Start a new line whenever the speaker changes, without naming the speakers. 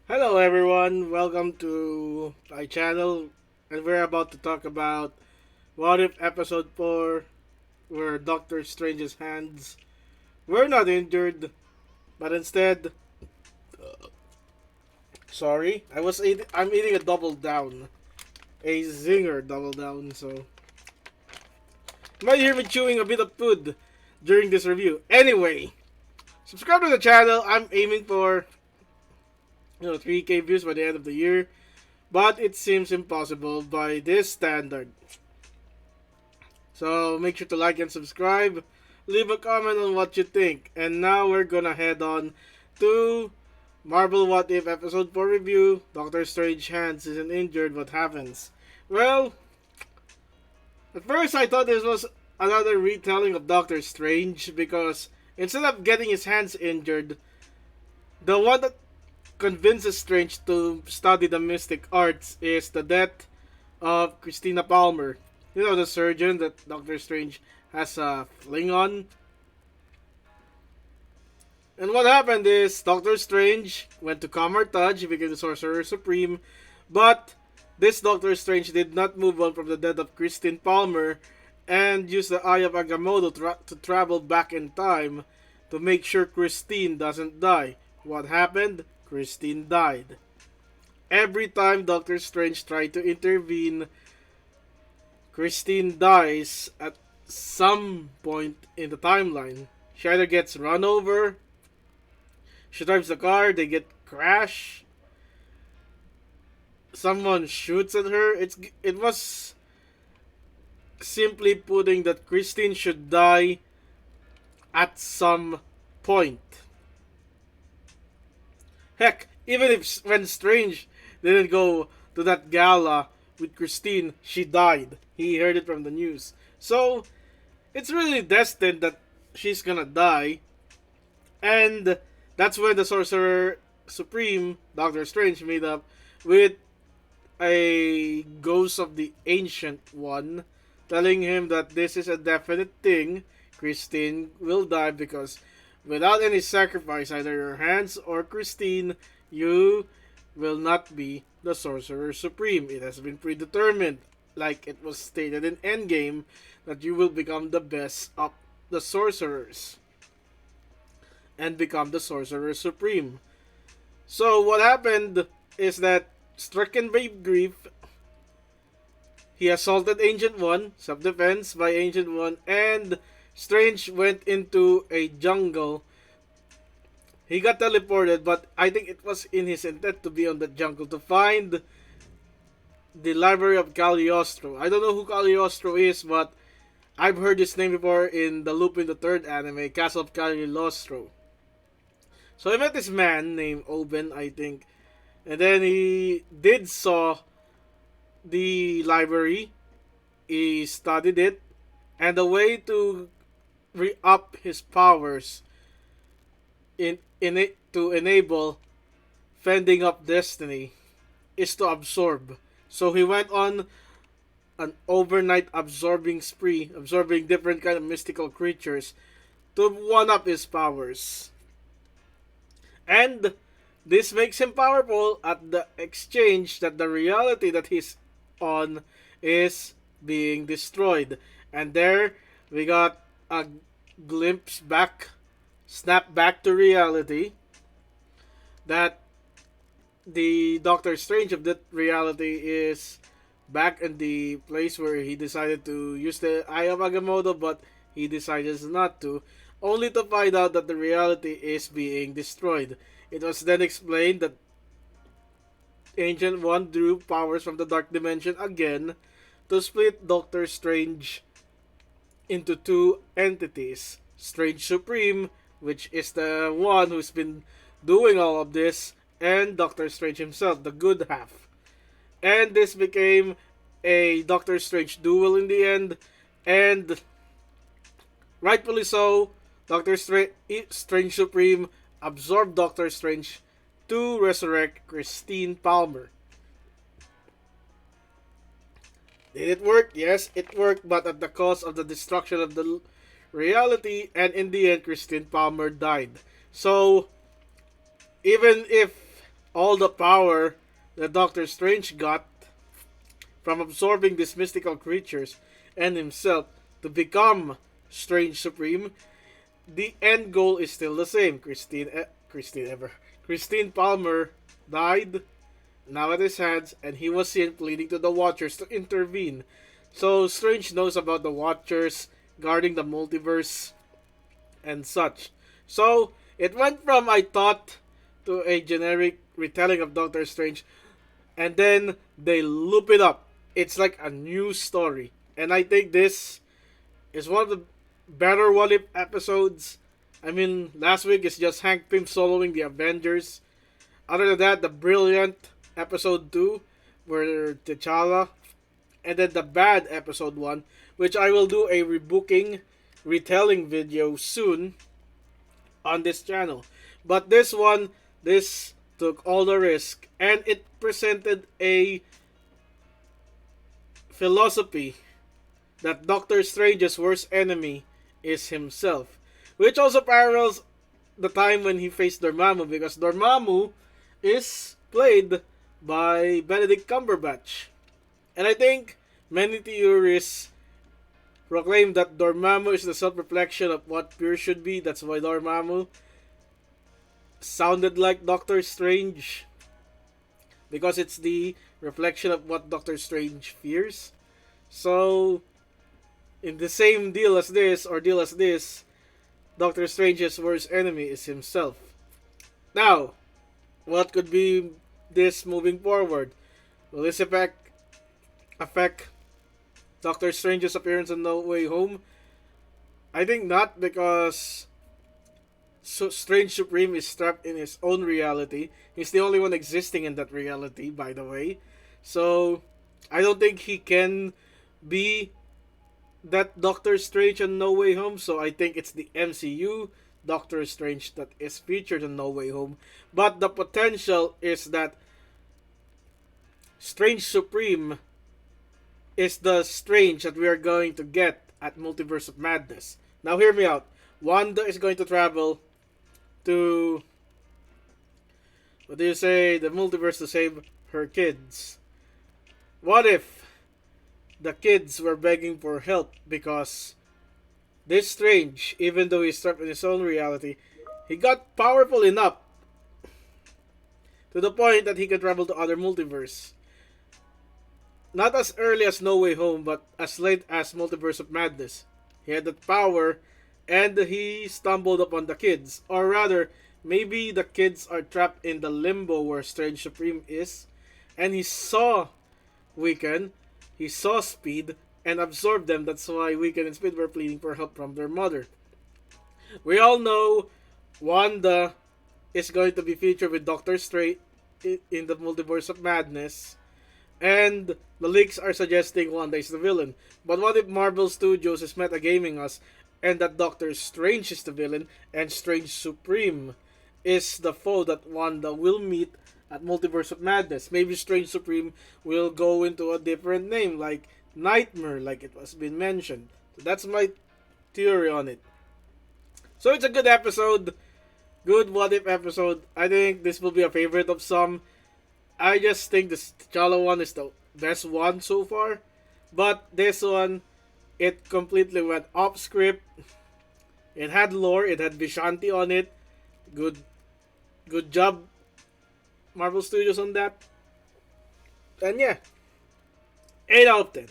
Hello everyone, welcome to my channel, and we're about to talk about What If Episode 4, where Doctor Strange's hands were not injured, but instead, sorry, I'm eating a double down, a zinger double down, so you might hear me chewing a bit of food during this review. Anyway, subscribe to the channel. I'm aiming for 3K views by the end of the year, but it seems impossible by this standard. So make sure to like and subscribe. Leave a comment on what you think. And now we're gonna head on to Marvel What If Episode 4 review. Doctor Strange hands isn't injured. What happens? Well, at first I thought this was another retelling of Doctor Strange because instead of getting his hands injured, the one that convinces Strange to study the mystic arts is the death of Christina Palmer. You know, the surgeon that Doctor Strange has a fling on. And what happened is Doctor Strange went to Kamartaj, he became the Sorcerer Supreme, but this Doctor Strange did not move on from the death of Christine Palmer and used the Eye of Agamotto to travel back in time to make sure Christine doesn't die. What happened? Christine died. Every time Doctor Strange tried to intervene, Christine dies at some point in the timeline. She either gets run over, she drives the car, they get crashed, someone shoots at her. It was simply putting that Christine should die at some point. Heck, even if when Strange didn't go to that gala with Christine, she died. He heard it from the news. So, it's really destined that she's gonna die. And that's when the Sorcerer Supreme, Doctor Strange, made up with a ghost of the Ancient One, telling him that this is a definite thing. Christine will die because without any sacrifice, either your hands or Christine, you will not be the Sorcerer Supreme. It has been predetermined, like it was stated in Endgame, that you will become the best of the sorcerers and become the Sorcerer Supreme. So what happened is that, stricken by grief, he assaulted Ancient One, self-defense by Ancient One, and Strange went into a jungle. He got teleported, but I think it was in his intent to be on the jungle to find the library of Cagliostro. I don't know who Cagliostro is, but I've heard his name before in the Lupin the Third anime, Castle of Cagliostro. So I met this man named Oben, I think, and then he did saw the library. He studied it, and the way to re-up his powers in it to enable fending up destiny is to absorb. So he went on an overnight absorbing spree, absorbing different kind of mystical creatures to one up his powers. And this makes him powerful at the exchange that the reality that he's on is being destroyed. And there we got a glimpse back, snap back to reality, that the Doctor Strange of that reality is back in the place where he decided to use the Eye of Agamotto, but he decided not to, only to find out that the reality is being destroyed. It was then explained that Ancient One drew powers from the Dark Dimension again to split Doctor Strange into two entities. Strange Supreme, which is the one who's been doing all of this, and Doctor Strange himself, the good half. And this became a Doctor Strange duel in the end, and rightfully so, Strange Supreme absorbed Doctor Strange to resurrect Christine Palmer. Did it work? Yes, it worked, but at the cost of the destruction of the reality, and in the end, Christine Palmer died. So, even if all the power that Doctor Strange got from absorbing these mystical creatures and himself to become Strange Supreme, the end goal is still the same. Christine Palmer died, now at his hands, and he was seen pleading to the Watchers to intervene. So Strange knows about the Watchers guarding the multiverse and such. So it went from I thought to a generic retelling of Doctor Strange, and then they loop it up. It's like a new story, and I think this is one of the better What If episodes. I mean, last week is just Hank Pym soloing the Avengers. Other than that, the brilliant episode 2, where T'Challa, and then the bad episode 1, which I will do a rebooking, retelling video soon on this channel. But this one, this took all the risk, and it presented a philosophy that Doctor Strange's worst enemy is himself, which also parallels the time when he faced Dormammu, because Dormammu is played by Benedict Cumberbatch. And I think many theorists proclaim that Dormammu is the self-reflection of what Pure should be. That's why Dormammu sounded like Doctor Strange, because it's the reflection of what Doctor Strange fears. So, in the same deal as this, Doctor Strange's worst enemy is himself. Now, what could be this moving forward? Will this affect Doctor Strange's appearance in No Way Home? I think not, because Strange Supreme is trapped in his own reality. He's the only one existing in that reality, by the way. So, I don't think he can be that Doctor Strange in No Way Home. So, I think it's the MCU Doctor Strange that is featured in No Way Home. But the potential is that Strange Supreme is the Strange that we are going to get at Multiverse of Madness. Now, hear me out. Wanda is going to travel to, what do you say, the multiverse to save her kids. What if the kids were begging for help because this Strange, even though he's trapped in his own reality, he got powerful enough to the point that he can travel to other multiverse. Not as early as No Way Home, but as late as Multiverse of Madness. He had that power, and he stumbled upon the kids. Or rather, maybe the kids are trapped in the limbo where Strange Supreme is, and he saw Wiccan, he saw Speed, and absorbed them. That's why Wiccan and Speed were pleading for help from their mother. We all know Wanda is going to be featured with Doctor Strange in the Multiverse of Madness, and the leaks are suggesting Wanda is the villain. But what if Marvel Studios is metagaming us, and that Doctor Strange is the villain, and Strange Supreme is the foe that Wanda will meet at Multiverse of Madness? Maybe Strange Supreme will go into a different name, like Nightmare, like it was been mentioned. So that's my theory on it. So it's a good episode. Good What If episode. I think this will be a favorite of some. I just think the T'Challa one is the best one so far. But this one, it completely went off script. It had lore. It had Vishanti on it. Good job, Marvel Studios, on that. And yeah, 8 out of 10.